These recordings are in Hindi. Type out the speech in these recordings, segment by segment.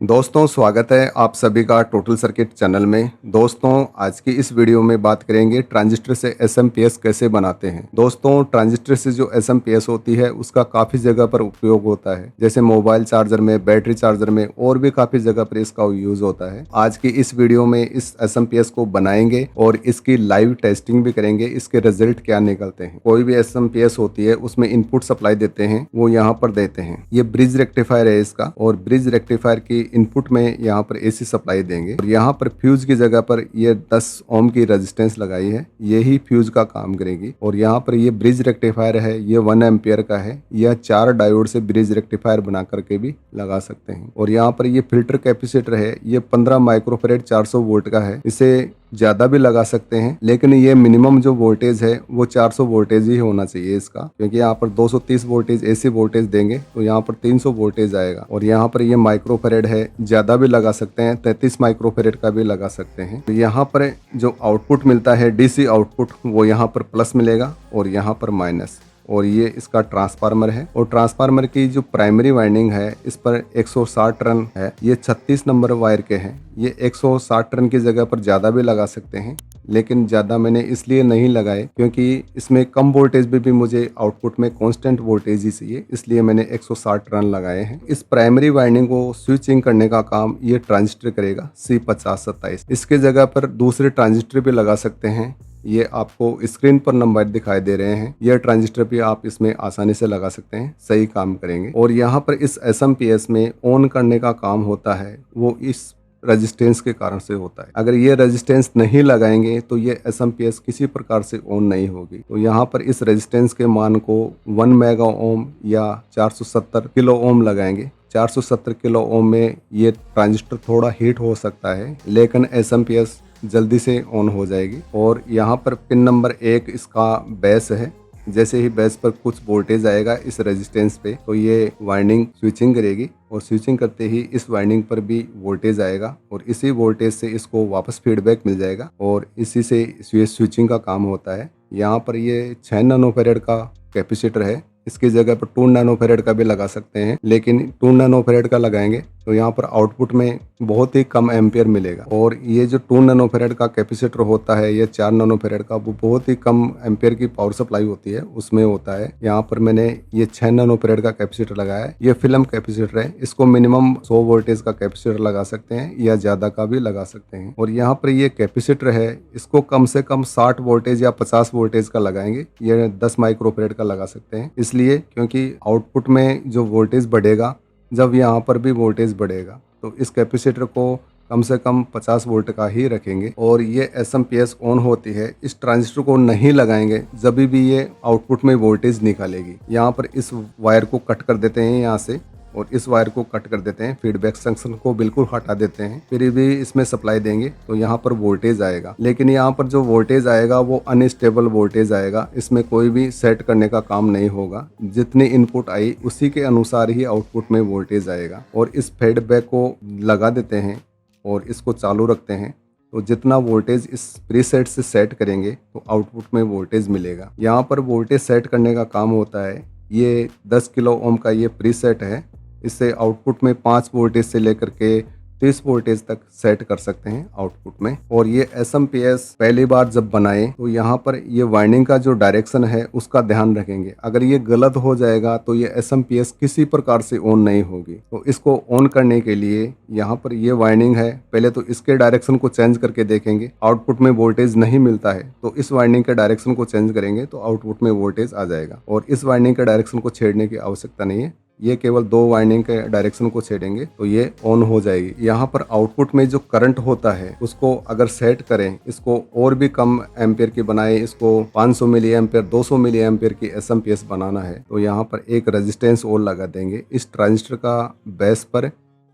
दोस्तों स्वागत है आप सभी का टोटल सर्किट चैनल में। दोस्तों आज की इस वीडियो में बात करेंगे ट्रांजिस्टर से एसएमपीएस कैसे बनाते हैं। दोस्तों ट्रांजिस्टर से जो एसएमपीएस होती है उसका काफ़ी जगह पर उपयोग होता है, जैसे मोबाइल चार्जर में, बैटरी चार्जर में और भी काफ़ी जगह पर इसका यूज़ होता है। आज की इस वीडियो में इस एसएमपीएस को बनाएंगे और इसकी लाइव टेस्टिंग भी करेंगे, इसके रिजल्ट क्या निकलते हैं। कोई भी एसएमपीएस होती है उसमें इनपुट सप्लाई देते हैं, वो यहाँ पर देते हैं। ये ब्रिज रेक्टिफायर है इसका, और ब्रिज रेक्टिफायर की इनपुट में यहाँ पर एसी सप्लाई देंगे और यहाँ पर फ्यूज की जगह पर ये 10 ओम की रेजिस्टेंस लगाई है, यही फ्यूज का काम करेगी। और यहाँ पर ये ब्रिज रेक्टिफायर है, ये 1 एम्पियर का है। यह 4 डायोड से ब्रिज रेक्टिफायर बना करके भी लगा सकते हैं। और यहाँ पर ये फिल्टर कैपेसिटर है, ये 15 माइक्रोफेरेड 400 वोल्ट का है। इसे ज़्यादा भी लगा सकते हैं, लेकिन ये मिनिमम जो वोल्टेज है वो 400 वोल्टेज ही होना चाहिए इसका, क्योंकि यहाँ पर 230 वोल्टेज एसी वोल्टेज देंगे तो यहाँ पर 300 वोल्टेज आएगा। और यहाँ पर ये माइक्रोफेरेड है, ज़्यादा भी लगा सकते हैं, 33 माइक्रोफेरेड का भी लगा सकते हैं। तो यहाँ पर जो आउटपुट मिलता है डीसी आउटपुट, वो यहाँ पर प्लस मिलेगा और यहाँ पर माइनस। और ये इसका ट्रांसफार्मर है, और ट्रांसफार्मर की जो प्राइमरी वाइंडिंग है इस पर 160 टर्न है। ये 36 नंबर वायर के हैं। ये 160 टर्न की जगह पर ज़्यादा भी लगा सकते हैं, लेकिन ज़्यादा मैंने इसलिए नहीं लगाए क्योंकि इसमें कम वोल्टेज भी मुझे आउटपुट में कांस्टेंट वोल्टेज ही चाहिए, इसलिए मैंने 160 टर्न लगाए हैं। इस प्राइमरी वाइंडिंग को स्विचिंग करने का काम ये ट्रांजिस्टर करेगा C5027। इसके जगह पर दूसरे ट्रांजिस्टर भी लगा सकते हैं। ये आपको स्क्रीन पर नंबर दिखाई दे रहे हैं, यह ट्रांजिस्टर भी आप इसमें आसानी से लगा सकते हैं, सही काम करेंगे। और यहाँ पर इस एसएमपीएस में ऑन करने का काम होता है वो इस रेजिस्टेंस के कारण से होता है। अगर ये रेजिस्टेंस नहीं लगाएंगे तो ये एसएमपीएस किसी प्रकार से ऑन नहीं होगी। तो यहाँ पर इस रेजिस्टेंस के मान को 1 मेगा ओम या 470 किलो ओम लगाएंगे। 470 किलो ओम में ये ट्रांजिस्टर थोड़ा हीट हो सकता है, लेकिन एसएमपीएस जल्दी से ऑन हो जाएगी। और यहाँ पर पिन नंबर 1 इसका बेस है। जैसे ही बेस पर कुछ वोल्टेज आएगा इस रेजिस्टेंस पे, तो ये वाइंडिंग स्विचिंग करेगी, और स्विचिंग करते ही इस वाइंडिंग पर भी वोल्टेज आएगा, और इसी वोल्टेज से इसको वापस फीडबैक मिल जाएगा, और इसी से ये स्विचिंग का काम होता है। यहाँ पर ये 6 नैनोफैरेड का कैपेसिटर है, इसकी जगह पर 2 नैनोफैरेड का भी लगा सकते हैं, लेकिन 2 नैनोफैरेड का लगाएंगे तो यहाँ पर आउटपुट में बहुत ही कम एम्पियर मिलेगा। और ये जो 2 नैनोफैरेड का कैपेसिटर होता है, ये 4 नैनोफैरेड का, वो बहुत ही कम एम्पियर की पावर सप्लाई होती है, उसमें होता है। यहाँ पर मैंने ये 6 नैनोफैरेड का कैपेसिटर लगाया है। ये फिल्म कैपेसिटर है, इसको मिनिमम 100 वोल्टेज का कैपेसिटर लगा सकते हैं या ज्यादा का भी लगा सकते हैं। और यहाँ पर ये कैपेसिटर है, इसको कम से कम 60 वोल्टेज या 50 वोल्टेज का लगाएंगे। ये 10 माइक्रोफैरेड का लगा सकते हैं, इसलिए क्योंकि आउटपुट में जो वोल्टेज बढ़ेगा, जब यहाँ पर भी वोल्टेज बढ़ेगा, तो इस कैपेसिटर को कम से कम 50 वोल्ट का ही रखेंगे। और ये एसएमपीएस ऑन होती है, इस ट्रांजिस्टर को नहीं लगाएंगे जब भी ये आउटपुट में वोल्टेज निकालेगी। यहाँ पर इस वायर को कट कर देते हैं यहाँ से, और इस वायर को कट कर देते हैं, फीडबैक जंक्शन को बिल्कुल हटा देते हैं, फिर भी इसमें सप्लाई देंगे तो यहाँ पर वोल्टेज आएगा। लेकिन यहाँ पर जो वोल्टेज आएगा वो अनस्टेबल वोल्टेज आएगा, इसमें कोई भी सेट करने का काम नहीं होगा। जितनी इनपुट आई उसी के अनुसार ही आउटपुट में वोल्टेज आएगा। और इस फीडबैक को लगा देते हैं और इसको चालू रखते हैं, तो जितना वोल्टेज इस प्रीसेट से सेट करेंगे तो आउटपुट में वोल्टेज मिलेगा। यहाँ पर वोल्टेज सेट करने का काम होता है, ये 10 किलो ओम का ये प्रीसेट है, इससे आउटपुट में 5 वोल्टेज से लेकर के 30 वोल्टेज तक सेट कर सकते हैं आउटपुट में। और ये एसएमपीएस पहली बार जब बनाए तो यहाँ पर ये वाइंडिंग का जो डायरेक्शन है उसका ध्यान रखेंगे। अगर ये गलत हो जाएगा तो ये एसएमपीएस किसी प्रकार से ऑन नहीं होगी। तो इसको ऑन करने के लिए यहाँ पर ये वाइंडिंग है, पहले तो इसके डायरेक्शन को चेंज करके देखेंगे। आउटपुट में वोल्टेज नहीं मिलता है तो इस वाइंडिंग के डायरेक्शन को चेंज करेंगे तो आउटपुट में वोल्टेज आ जाएगा। और इस वाइंडिंग के डायरेक्शन को छेड़ने की आवश्यकता नहीं है, ये केवल 2 वाइंडिंग के डायरेक्शन को छेड़ेंगे तो ये ऑन हो जाएगी। यहाँ पर आउटपुट में जो करंट होता है उसको अगर सेट करें, इसको और भी कम एम्पियर की बनाए, इसको 500 मिली एम्पियर 200 मिली एम्पियर की एसएमपीएस बनाना है, तो यहाँ पर एक रेजिस्टेंस और लगा देंगे इस ट्रांजिस्टर का बेस पर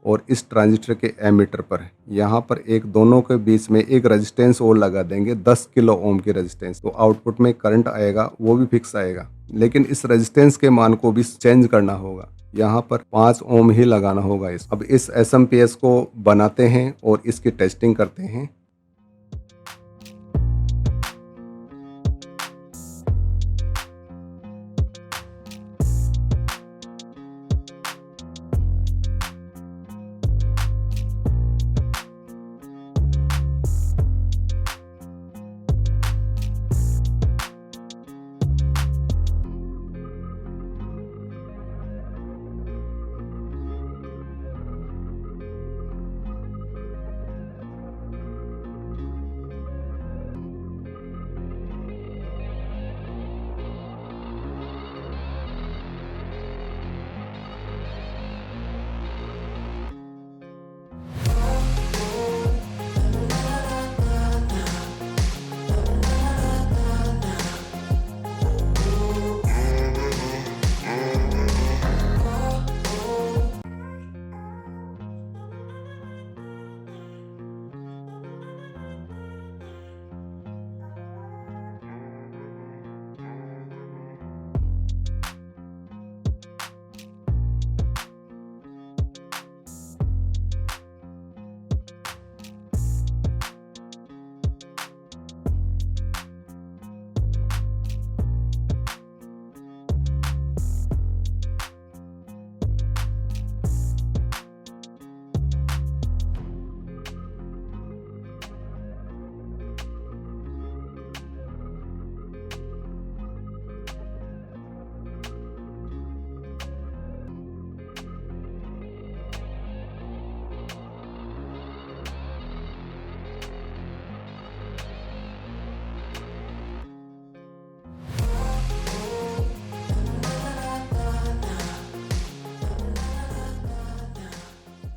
और इस ट्रांजिस्टर के एमीटर पर। यहाँ पर एक दोनों के बीच में एक रेजिस्टेंस और लगा देंगे 10 किलो ओम की रेजिस्टेंस, तो आउटपुट में करंट आएगा वो भी फिक्स आएगा। लेकिन इस रेजिस्टेंस के मान को भी चेंज करना होगा, यहाँ पर 5 ओम ही लगाना होगा। अब इस एसएमपीएस को बनाते हैं और इसकी टेस्टिंग करते हैं।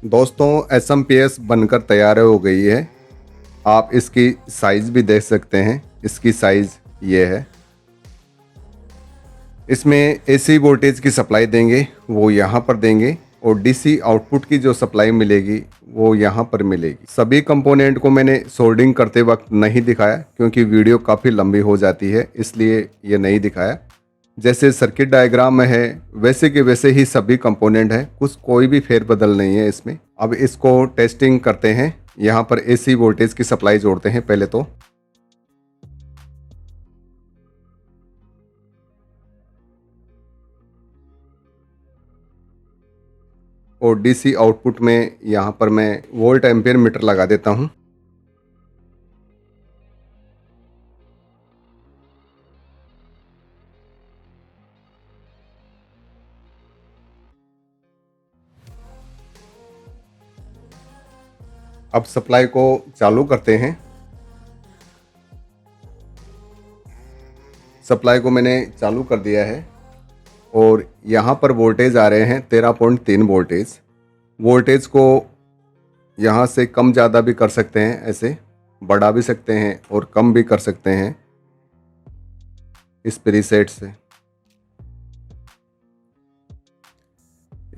दोस्तों SMPS बनकर तैयार हो गई है। आप इसकी साइज़ भी देख सकते हैं। इसकी साइज़ ये है। इसमें AC वोल्टेज की सप्लाई देंगे वो यहाँ पर देंगे और DC आउटपुट की जो सप्लाई मिलेगी वो यहाँ पर मिलेगी। सभी कंपोनेंट को मैंने सोल्डिंग करते वक्त नहीं दिखाया क्योंकि वीडियो काफ़ी लंबी हो जाती है, इसलिए ये नहीं दिखाया। जैसे सर्किट डायग्राम में है वैसे के वैसे ही सभी कंपोनेंट हैं, कुछ कोई भी फेरबदल नहीं है इसमें। अब इसको टेस्टिंग करते हैं। यहाँ पर AC वोल्टेज की सप्लाई जोड़ते हैं पहले तो। और DC आउटपुट में यहाँ पर मैं वोल्ट एम्पियर मीटर लगा देता हूँ। अब सप्लाई को चालू करते हैं। सप्लाई को मैंने चालू कर दिया है और यहाँ पर वोल्टेज आ रहे हैं 13.3 वोल्टेज। वोल्टेज को यहाँ से कम ज़्यादा भी कर सकते हैं, ऐसे बढ़ा भी सकते हैं और कम भी कर सकते हैं इस प्रीसेट से।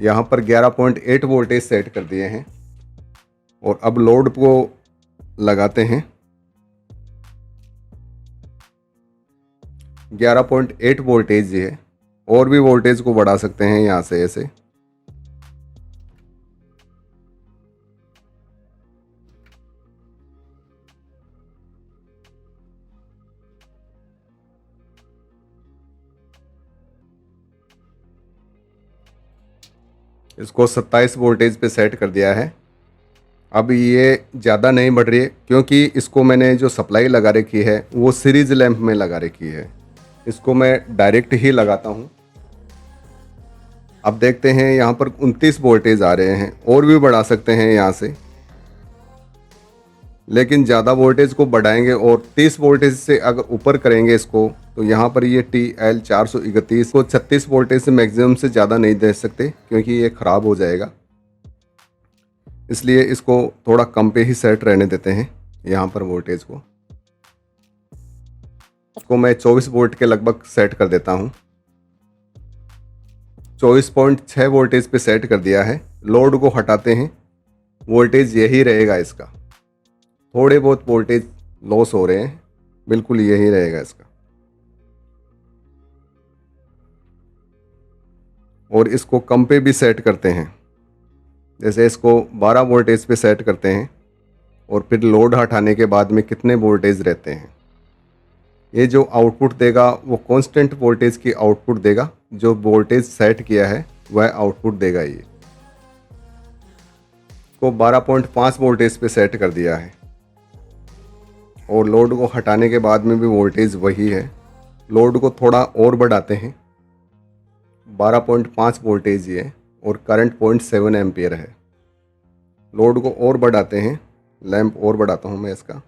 यहाँ पर 11.8 वोल्टेज सेट कर दिए हैं और अब लोड को लगाते हैं। 11.8 वोल्टेज ये है, और भी वोल्टेज को बढ़ा सकते हैं यहाँ से ऐसे। इसको 27 वोल्टेज पे सेट कर दिया है। अब ये ज़्यादा नहीं बढ़ रही है क्योंकि इसको मैंने जो सप्लाई लगा रखी है वो सीरीज लैंप में लगा रखी है। इसको मैं डायरेक्ट ही लगाता हूँ। अब देखते हैं यहाँ पर 29 वोल्टेज आ रहे हैं, और भी बढ़ा सकते हैं यहाँ से, लेकिन ज़्यादा वोल्टेज को बढ़ाएंगे और 30 वोल्टेज से अगर ऊपर करेंगे इसको तो यहाँ पर ये TL431 को 36 वोल्टेज से मैक्सिमम से ज़्यादा नहीं दे सकते क्योंकि ये ख़राब हो जाएगा। इसलिए इसको थोड़ा कम पे ही सेट रहने देते हैं यहाँ पर वोल्टेज को। इसको मैं 24 वोल्ट के लगभग सेट कर देता हूँ। 24.6 वोल्टेज पे सेट कर दिया है। लोड को हटाते हैं, वोल्टेज यही रहेगा इसका। थोड़े बहुत वोल्टेज लॉस हो रहे हैं, बिल्कुल यही रहेगा इसका। और इसको कम पे भी सेट करते हैं, जैसे इसको 12 वोल्टेज पे सेट करते हैं और फिर लोड हटाने के बाद में कितने वोल्टेज रहते हैं। ये जो आउटपुट देगा वो कांस्टेंट वोल्टेज की आउटपुट देगा। जो वोल्टेज सेट किया है वह आउटपुट देगा। ये को 12.5 वोल्टेज पे सेट कर दिया है और लोड को हटाने के बाद में भी वोल्टेज वही है। लोड को थोड़ा और बढ़ाते हैं। 12.5 वोल्टेज ये और करंट 0.7 एम्पियर है। लोड को और बढ़ाते हैं, लैंप और बढ़ाता हूँ मैं इसका।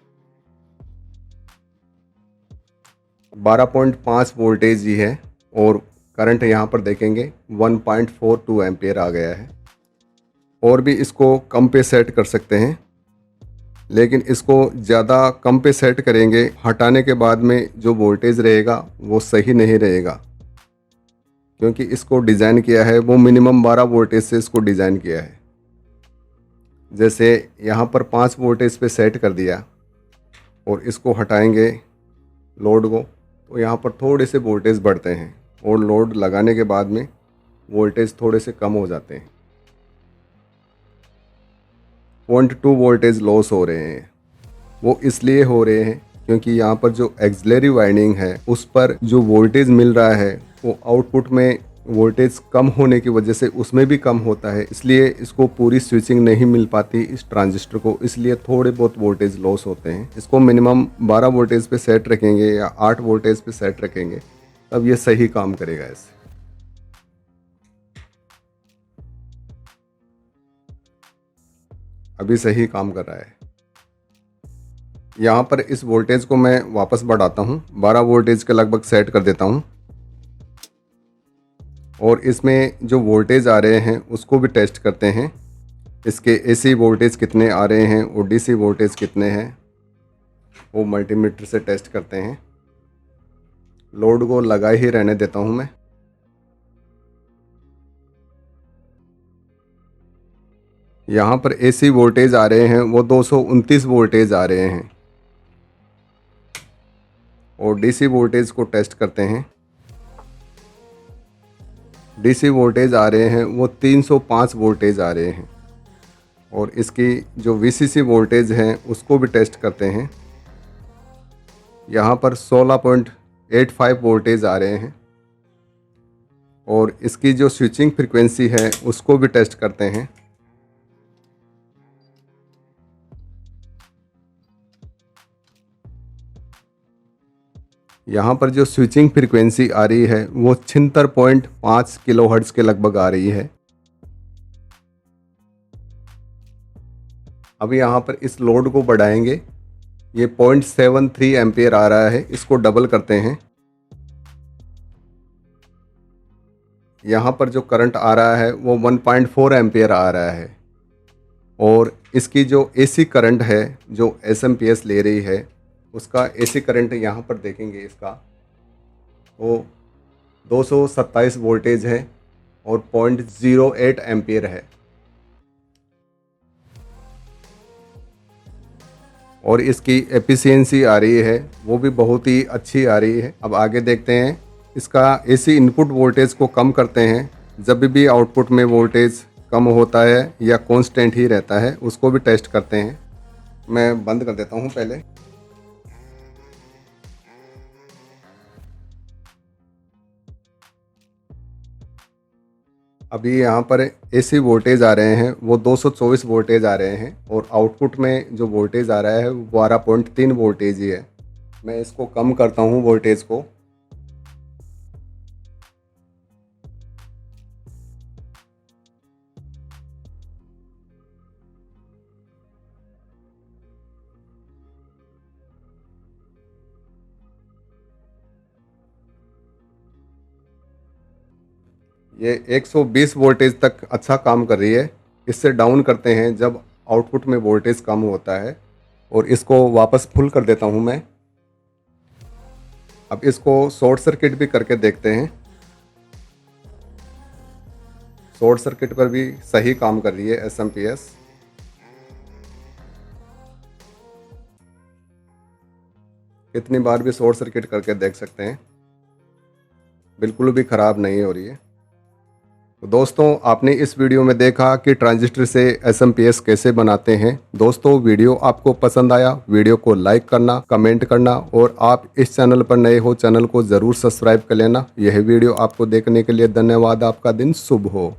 12.5 वोल्टेज ही है और करंट यहाँ पर देखेंगे 1.42 एम्पियर आ गया है। और भी इसको कम पे सेट कर सकते हैं, लेकिन इसको ज़्यादा कम पे सेट करेंगे हटाने के बाद में जो वोल्टेज रहेगा वो सही नहीं रहेगा, क्योंकि इसको डिज़ाइन किया है वो मिनिमम 12 वोल्टेज से इसको डिज़ाइन किया है। जैसे यहाँ पर 5 वोल्टेज पे सेट कर दिया और इसको हटाएंगे लोड को तो यहाँ पर थोड़े से वोल्टेज बढ़ते हैं और लोड लगाने के बाद में वोल्टेज थोड़े से कम हो जाते हैं। 0.2 वोल्टेज लॉस हो रहे हैं। वो इसलिए हो रहे हैं क्योंकि यहाँ पर जो एक्सिलरी वाइंडिंग है उस पर जो वोल्टेज मिल रहा है वो आउटपुट में वोल्टेज कम होने की वजह से उसमें भी कम होता है, इसलिए इसको पूरी स्विचिंग नहीं मिल पाती इस ट्रांजिस्टर को, इसलिए थोड़े बहुत वोल्टेज लॉस होते हैं। इसको मिनिमम 12 वोल्टेज पे सेट रखेंगे या 8 वोल्टेज पे सेट रखेंगे तब ये सही काम करेगा। इससे अभी सही काम कर रहा है। यहाँ पर इस वोल्टेज को मैं वापस बढ़ाता हूँ, 12 वोल्टेज के लगभग सेट कर देता हूँ और इसमें जो वोल्टेज आ रहे हैं उसको भी टेस्ट करते हैं। इसके एसी वोल्टेज कितने आ रहे हैं और डीसी वोल्टेज कितने हैं वो मल्टीमीटर से टेस्ट करते हैं। लोड को लगा ही रहने देता हूं मैं। यहाँ पर एसी वोल्टेज आ रहे हैं वो 229 वोल्टेज आ रहे हैं और डीसी वोल्टेज को टेस्ट करते हैं। डीसी वोल्टेज आ रहे हैं वो 305 वोल्टेज आ रहे हैं और इसकी जो वीसीसी वोल्टेज है उसको भी टेस्ट करते हैं। यहाँ पर 16.85 वोल्टेज आ रहे हैं और इसकी जो स्विचिंग फ्रीक्वेंसी है उसको भी टेस्ट करते हैं। यहाँ पर जो स्विचिंग फ्रीक्वेंसी आ रही है वो 76.5 किलोहर्ट्ज़ के लगभग आ रही है। अब यहाँ पर इस लोड को बढ़ाएंगे, ये 0.73 एम्पियर आ रहा है, इसको डबल करते हैं। यहाँ पर जो करंट आ रहा है वो 1.4 एम्पियर आ रहा है और इसकी जो एसी करंट है जो एसएमपीएस ले रही है उसका एसी करंट यहाँ पर देखेंगे इसका वो 227 वोल्टेज है और 0.08 एम्पियर है और इसकी एफिशिएंसी आ रही है वो भी बहुत ही अच्छी आ रही है। अब आगे देखते हैं, इसका एसी इनपुट वोल्टेज को कम करते हैं। जब भी आउटपुट में वोल्टेज कम होता है या कांस्टेंट ही रहता है उसको भी टेस्ट करते हैं। मैं बंद कर देता हूँ पहले। अभी यहाँ पर एसी वोल्टेज आ रहे हैं वो 224 वोल्टेज आ रहे हैं और आउटपुट में जो वोल्टेज आ रहा है वो 12.3 वोल्टेज ही है। मैं इसको कम करता हूँ वोल्टेज को। ये 120 वोल्टेज तक अच्छा काम कर रही है। इससे डाउन करते हैं जब आउटपुट में वोल्टेज कम होता है और इसको वापस फुल कर देता हूं मैं। अब इसको शॉर्ट सर्किट भी करके देखते हैं। शॉर्ट सर्किट पर भी सही काम कर रही है एसएमपीएस। कितनी बार भी शॉर्ट सर्किट करके देख सकते हैं, बिल्कुल भी ख़राब नहीं हो रही है। तो दोस्तों आपने इस वीडियो में देखा कि ट्रांजिस्टर से एसएमपीएस कैसे बनाते हैं। दोस्तों वीडियो आपको पसंद आया, वीडियो को लाइक करना, कमेंट करना और आप इस चैनल पर नए हो चैनल को ज़रूर सब्सक्राइब कर लेना। यह वीडियो आपको देखने के लिए धन्यवाद। आपका दिन शुभ हो।